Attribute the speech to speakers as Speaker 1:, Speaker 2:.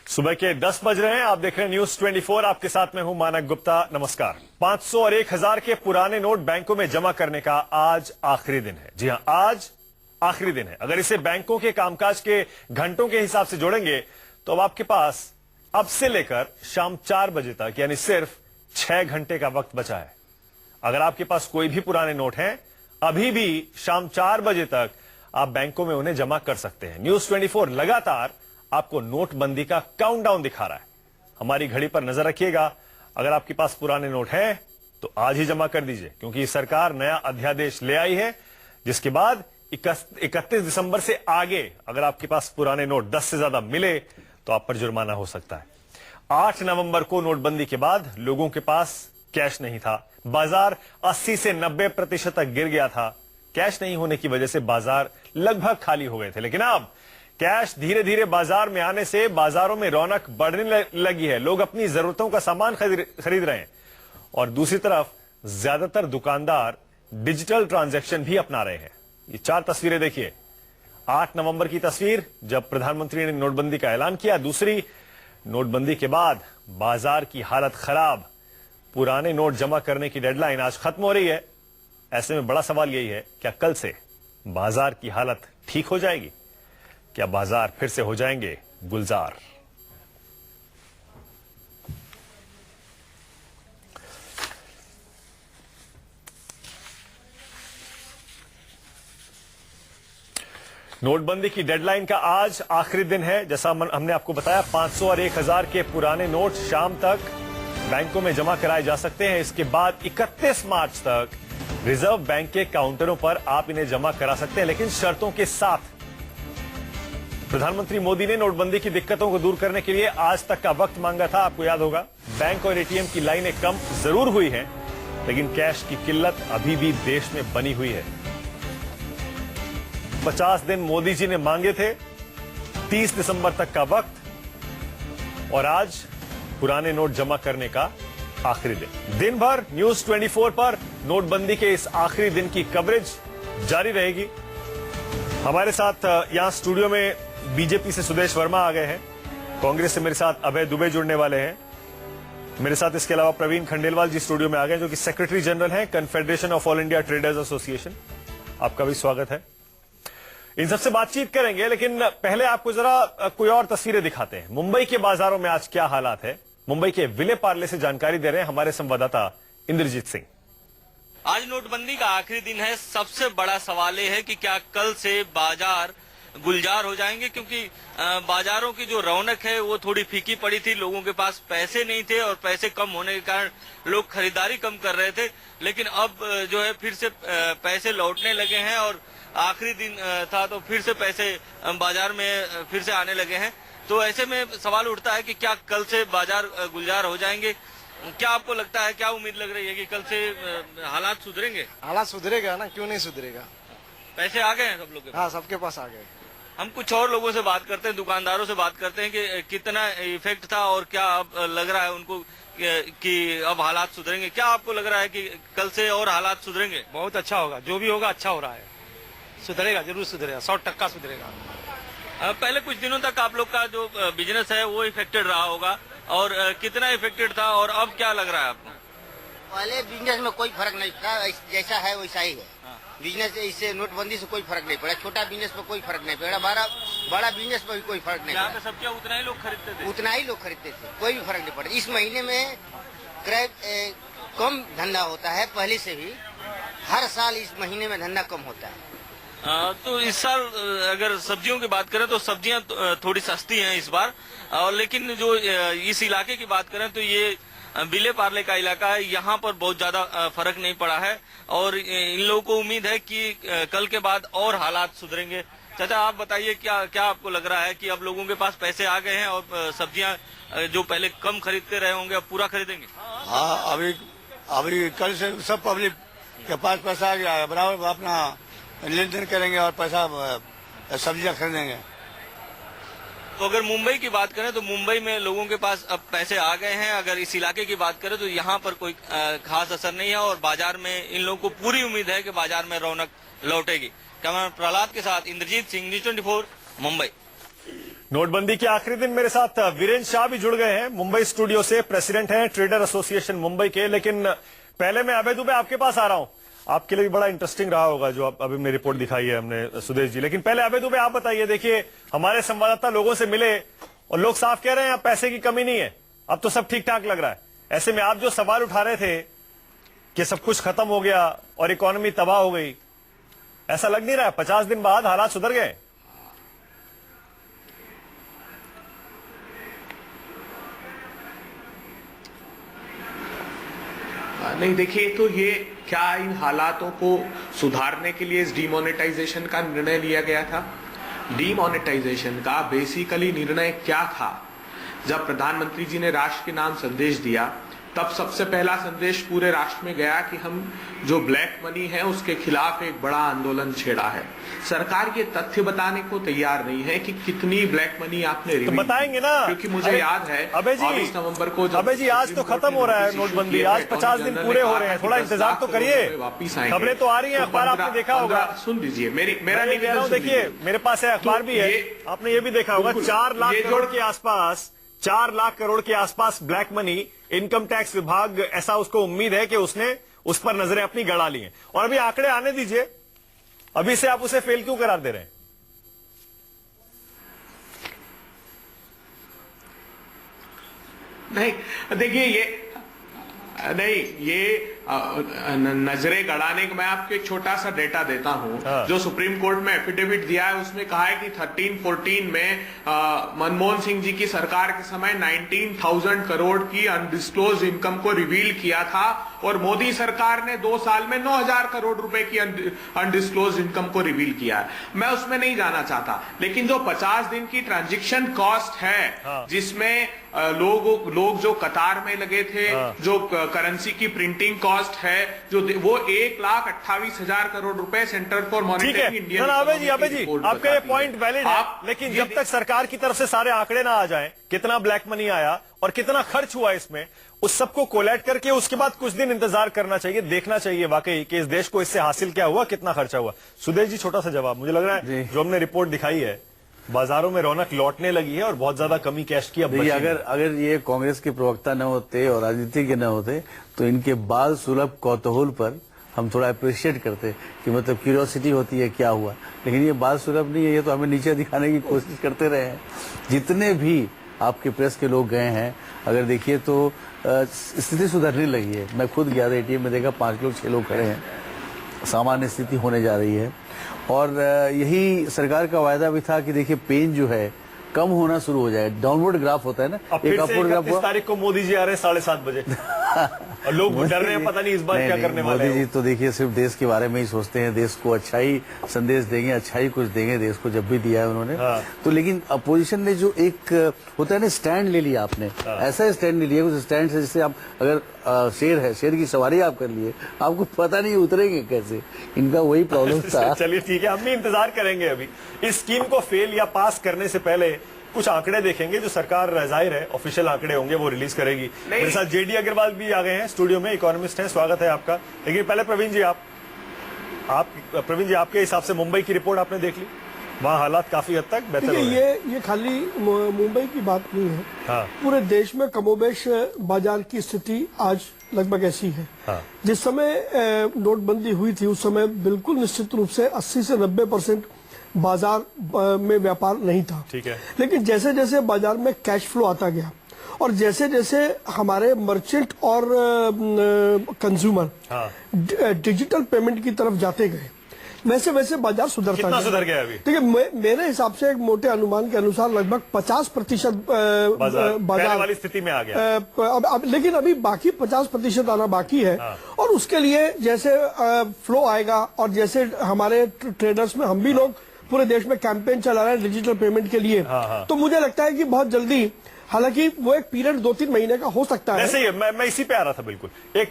Speaker 1: सुबह के 10 बज रहे हैं। आप देख रहे हैं न्यूज 24। आपके साथ में हूं मानक गुप्ता। नमस्कार। 500 और 1000 के पुराने नोट बैंकों में जमा करने का आज आखिरी दिन है। जी हां, आज आखिरी दिन है। अगर इसे बैंकों के कामकाज के घंटों के हिसाब से जोड़ेंगे तो अब आपके पास अब से लेकर शाम 4 बजे तक यानी सिर्फ 6 घंटे का वक्त बचा है। अगर आपके पास कोई भी पुराने नोट हैं, अभी भी शाम 4 बजे तक आप बैंकों में उन्हें जमा कर सकते हैं। न्यूज 24 लगातार आपको नोटबंदी का काउंटडाउन दिखा रहा है। हमारी घड़ी पर नजर रखिएगा। अगर आपके पास पुराने नोट हैं तो आज ही जमा कर दीजिए, क्योंकि सरकार नया अध्यादेश ले आई है, जिसके बाद 31 दिसंबर से आगे अगर आपके पास पुराने नोट 10 से ज्यादा मिले तो आप पर जुर्माना हो सकता है। 8 नवंबर को नोटबंदी के बाद लोगों के पास कैश नहीं था। बाजार 80 से 90% तक गिर गया था। कैश नहीं होने की वजह से बाजार लगभग खाली हो गए थे। लेकिन अब कैश धीरे धीरे बाजार में आने से बाजारों में रौनक बढ़ने लगी है। लोग अपनी जरूरतों का सामान खरीद रहे हैं और दूसरी तरफ ज्यादातर दुकानदार डिजिटल ट्रांजैक्शन भी अपना रहे हैं। ये 4 तस्वीरें देखिए। 8 नवंबर की तस्वीर जब प्रधानमंत्री ने नोटबंदी का ऐलान किया। दूसरी, नोटबंदी के बाद बाजार की हालत खराब। पुराने नोट जमा करने की डेडलाइन आज खत्म हो रही है। ऐसे में बड़ा सवाल यही है, क्या कल से बाजार की हालत ठीक हो जाएगी? क्या बाजार फिर से हो जाएंगे गुलजार? नोटबंदी की डेडलाइन का आज आखिरी दिन है। जैसा हमने आपको बताया, 500 और 1000 के पुराने नोट शाम तक बैंकों में जमा कराए जा सकते हैं। इसके बाद 31 मार्च तक रिजर्व बैंक के काउंटरों पर आप इन्हें जमा करा सकते हैं, लेकिन शर्तों के साथ। प्रधानमंत्री मोदी ने नोटबंदी की दिक्कतों को दूर करने के लिए आज तक का वक्त मांगा था। आपको याद होगा, बैंक और एटीएम की लाइनें कम जरूर हुई हैं, लेकिन कैश की किल्लत अभी भी देश में बनी हुई है। 50 दिन मोदी जी ने मांगे थे, 30 दिसंबर तक का वक्त, और आज पुराने नोट जमा करने का आखिरी दिन। दिन भर न्यूज 24 पर नोटबंदी के इस आखिरी दिन की कवरेज जारी रहेगी। हमारे साथ यहां स्टूडियो में बीजेपी से सुदेश वर्मा आ गए हैं। कांग्रेस से मेरे साथ अभय दुबे जुड़ने वाले हैं। मेरे साथ इसके अलावा प्रवीण खंडेलवाल जी स्टूडियो में आ गए, जो कि सेक्रेटरी जनरल हैं confederation of all India traders association. आपका भी स्वागत है। इन सबसे बातचीत करेंगे, लेकिन पहले आपको जरा कोई और तस्वीरें दिखाते हैं। मुंबई के बाजारों में आज क्या हालात है, मुंबई के विले पार्ले से जानकारी दे रहे हैं हमारे संवाददाता इंद्रजीत सिंह।
Speaker 2: आज नोटबंदी का आखिरी दिन है। सबसे बड़ा सवाल ये है कि क्या कल से बाजार गुलजार हो जाएंगे, क्योंकि बाजारों की जो रौनक है वो थोड़ी फीकी पड़ी थी। लोगों के पास पैसे नहीं थे और पैसे कम होने के कारण लोग खरीदारी कम कर रहे थे। लेकिन अब जो है फिर से पैसे लौटने लगे हैं और आखिरी दिन था तो फिर से पैसे बाजार में फिर से आने लगे हैं। तो ऐसे में सवाल उठता है कि क्या कल से बाजार गुलजार हो जाएंगे? क्या आपको लगता है, क्या उम्मीद लग रही है कि कल से हालात सुधरेंगे?
Speaker 3: हालात सुधरेगा ना, क्यों नहीं सुधरेगा?
Speaker 2: पैसे आ गए हैं सब लोग के पास?
Speaker 3: हाँ, सबके पास आ गए।
Speaker 2: हम कुछ और लोगों से बात करते हैं, दुकानदारों से बात करते हैं कि कितना इफेक्ट था और क्या अब लग रहा है उनको कि अब हालात सुधरेंगे। क्या आपको लग रहा है कि कल से और हालात सुधरेंगे?
Speaker 4: बहुत अच्छा होगा, जो भी होगा अच्छा हो रहा है। सुधरेगा, जरूर सुधरेगा, 100% सुधरेगा।
Speaker 2: पहले कुछ दिनों तक आप लोग का जो बिजनेस है वो इफेक्टेड रहा होगा, और कितना इफेक्टेड था और अब क्या लग रहा है आपको?
Speaker 5: पहले बिजनेस में कोई फर्क नहीं था, जैसा है वैसा ही है। बिजनेस इससे नोटबंदी से कोई फर्क नहीं पड़ा। छोटा बिजनेस पर कोई फर्क नहीं पड़ा, बड़ा बिजनेस पर भी कोई फर्क नहीं
Speaker 2: यहाँ
Speaker 5: पड़ा।
Speaker 2: पे सब्जियां उतना ही लोग खरीदते थे?
Speaker 5: उतना ही लोग खरीदते थे, कोई भी फर्क नहीं पड़ा। इस महीने में क्रय कम धंधा होता है पहले से भी। हर साल इस महीने में धंधा कम होता है।
Speaker 2: तो इस साल अगर सब्जियों की बात करें तो सब्जियां थोड़ी सस्ती हैं इस बार। और लेकिन जो इस इलाके की बात करें तो ये विले पार्ले का इलाका है, यहाँ पर बहुत ज्यादा फर्क नहीं पड़ा है और इन लोगों को उम्मीद है कि कल के बाद और हालात सुधरेंगे। चाचा, आप बताइए, क्या आपको लग रहा है कि अब लोगों के पास पैसे आ गए हैं और सब्जियां जो पहले कम खरीदते रहे होंगे अब पूरा खरीदेंगे?
Speaker 6: हाँ, अभी कल से सब पब्लिक के पास पैसा आ गया है, बराबर अपना लेन देन करेंगे और पैसा सब्जियां खरीदेंगे।
Speaker 2: तो अगर मुंबई की बात करें तो मुंबई में लोगों के पास अब पैसे आ गए हैं। अगर इस इलाके की बात करें तो यहाँ पर कोई खास असर नहीं है और बाजार में इन लोगों को पूरी उम्मीद है कि बाजार में रौनक लौटेगी। कैमरामैन प्रहलाद के साथ इंद्रजीत सिंह, न्यूज 24, मुंबई।
Speaker 1: नोटबंदी के आखिरी दिन मेरे साथ वीरेंद्र शाह भी जुड़ गए हैं मुंबई स्टूडियो से, प्रेसिडेंट हैं ट्रेडर एसोसिएशन मुंबई के। लेकिन पहले मैं अभय दुबे आपके पास आ रहा हूं, आपके लिए भी बड़ा इंटरेस्टिंग रहा होगा जो अभी मेरी रिपोर्ट दिखाई है हमने सुदेश जी। लेकिन पहले अभय दुबे आप बताइए, देखिए हमारे संवाददाता लोगों से मिले और लोग साफ कह रहे हैं अब पैसे की कमी नहीं है, अब तो सब ठीक ठाक लग रहा है। ऐसे में आप जो सवाल उठा रहे थे कि सब कुछ खत्म हो गया और इकोनॉमी तबाह हो गई, ऐसा लग नहीं रहा है? 50 दिन बाद हालात सुधर गए?
Speaker 7: नहीं, देखिए, तो ये क्या इन हालातों को सुधारने के लिए इस डीमोनेटाइजेशन का निर्णय लिया गया था? डीमोनेटाइजेशन का बेसिकली निर्णय क्या था? जब प्रधानमंत्री जी ने राष्ट्र के नाम संदेश दिया, तब सबसे पहला संदेश पूरे राष्ट्र में गया कि हम जो ब्लैक मनी है उसके खिलाफ एक बड़ा आंदोलन छेड़ा है। सरकार ये तथ्य बताने को तैयार नहीं है कि कितनी ब्लैक मनी आपने
Speaker 1: तो बताएंगे ना,
Speaker 7: क्योंकि मुझे याद है 22 नवंबर को
Speaker 1: अबे जी आज तो खत्म हो रहा है नोटबंदी, आज 50 दिन पूरे हो रहे हैं, थोड़ा इंतजार तो करिए, खबरें तो आ रही हैं, अखबार आपने देखा होगा।
Speaker 7: सुन लीजिए, मेरा
Speaker 1: निवेदन, देखिए मेरे पास है अखबार भी है, आपने ये भी देखा होगा 4 लाख करोड़ के आसपास, 4 लाख करोड़ के आसपास ब्लैक मनी इनकम टैक्स विभाग, ऐसा उसको उम्मीद है कि उसने उस पर नजरें अपनी गड़ा ली हैं। और अभी आंकड़े आने दीजिए, अभी से आप उसे फेल क्यों करार दे रहे हैं?
Speaker 7: नहीं, देखिए ये नजरें गड़ाने का मैं आपको एक छोटा सा डेटा देता हूं। जो सुप्रीम कोर्ट में एफिडेविट दिया है उसमें कहा है कि 13-14 में मनमोहन सिंह जी की सरकार के समय 19,000 करोड़ की अनडिस्क्लोज इनकम को रिवील किया था और मोदी सरकार ने 2 साल में 9,000 करोड़ रुपए की अनडिस्क्लोज इनकम को रिवील किया है। मैं उसमें नहीं जाना चाहता, लेकिन जो 50 दिन की ट्रांजेक्शन कॉस्ट है, जिसमें लोग जो कतार में लगे थे, जो करेंसी की प्रिंटिंग कॉस्ट है, जो वो 1,28,000 करोड़ रुपए सेंटर फॉर मॉनिटरिंग इंडियन।
Speaker 1: अबे जी आपका ये पॉइंट वैलिड है, लेकिन जब तक सरकार की तरफ से सारे आंकड़े ना आ जाएं, कितना ब्लैक मनी आया और कितना खर्च हुआ इसमें, उस सबको कोलैट करके उसके बाद कुछ दिन इंतजार करना चाहिए, देखना चाहिए वाकई कि इस देश को इससे हासिल क्या हुआ, कितना खर्चा हुआ। सुदेश जी छोटा सा जवाब, मुझे लग रहा है जो हमने रिपोर्ट दिखाई है, बाजारों में रौनक लौटने लगी है और बहुत ज्यादा कमी कैश की अब बची है।
Speaker 8: अगर ये कांग्रेस के प्रवक्ता न होते और राजनीतिज्ञ न होते तो इनके बाल सुलभ कौतूहल पर हम थोड़ा अप्रिशिएट करते कि मतलब क्यूरियोसिटी होती है क्या हुआ, लेकिन ये बाल सुलभ नहीं है, ये तो हमें नीचे दिखाने की कोशिश करते रहे हैं। जितने भी आपके प्रेस के लोग गए हैं, अगर देखिए तो स्थिति सुधरने लगी है। मैं खुद गया था एटीएम में, देखा 5 लोग 6 लोग खड़े हैं, सामान्य स्थिति होने जा रही है। और यही सरकार का वायदा भी था कि देखिए पेन जो है कम होना शुरू हो जाए, डाउनवर्ड ग्राफ होता है ना,
Speaker 1: एक अपवर्ड ग्राफ। 31 तारीख को मोदी जी आ रहे हैं 7:30 बजे और लोग डर रहे हैं, पता नहीं इस बार क्या करने वाले हैं।
Speaker 8: मोदी जी तो देखिए सिर्फ देश के बारे में ही सोचते हैं, देश को अच्छा ही संदेश देंगे, अच्छा ही कुछ देंगे देश को, जब भी दिया है उन्होंने। तो लेकिन अपोजिशन ने जो एक होता है ना स्टैंड ले लिया, आपने ऐसा स्टैंड ले लिया, उस स्टैंड से जिससे आप अगर शेर है, शेर की सवारी आप कर लिए, आपको पता नहीं उतरेंगे कैसे, इनका वही प्रॉब्लम था।
Speaker 1: चलिए ठीक है, हम भी इंतजार करेंगे। अभी इस स्कीम को फेल या पास करने से पहले कुछ आंकड़े देखेंगे जो सरकार जाहिर है ऑफिशियल आंकड़े होंगे वो रिलीज करेगी। मेरे साथ जेडी अग्रवाल भी आ गए हैं स्टूडियो में, इकोनॉमिस्ट हैं, स्वागत है आपका। लेकिन पहले प्रवीण जी प्रवीण जी आपके हिसाब से मुंबई की रिपोर्ट आपने देख ली, वहाँ हालात काफी हद तक बेहतर हो रहे हैं।
Speaker 9: ये खाली मुंबई की बात नहीं है,
Speaker 1: हाँ।
Speaker 9: पूरे देश में कमोबेश बाजार की स्थिति आज लगभग ऐसी है।
Speaker 1: हाँ।
Speaker 9: जिस समय नोटबंदी हुई थी उस समय बिल्कुल निश्चित रूप से 80 से 90% बाजार में व्यापार नहीं था।
Speaker 1: ठीक है।
Speaker 9: लेकिन जैसे जैसे बाजार में कैश फ्लो आता गया और जैसे जैसे हमारे मर्चेंट और कंज्यूमर डिजिटल पेमेंट की तरफ जाते गए, वैसे वैसे बाजार सुधरता गया।
Speaker 1: कितना सुधर गया अभी?
Speaker 9: देखिए मेरे हिसाब से एक मोटे अनुमान के अनुसार लगभग 50% बाजार
Speaker 1: वाली स्थिति में आ गया।
Speaker 9: लेकिन अभी बाकी 50% आना बाकी है। और उसके लिए जैसे फ्लो आएगा और जैसे हमारे ट्रेडर्स में हम भी लोग पूरे देश में कैंपेन चला रहे हैं डिजिटल पेमेंट के लिए, तो मुझे लगता है कि बहुत जल्दी, हालांकि वो एक पीरियड 2-3 महीने का हो सकता है।
Speaker 1: ऐसे ही मैं इसी पे आ रहा था बिल्कुल। एक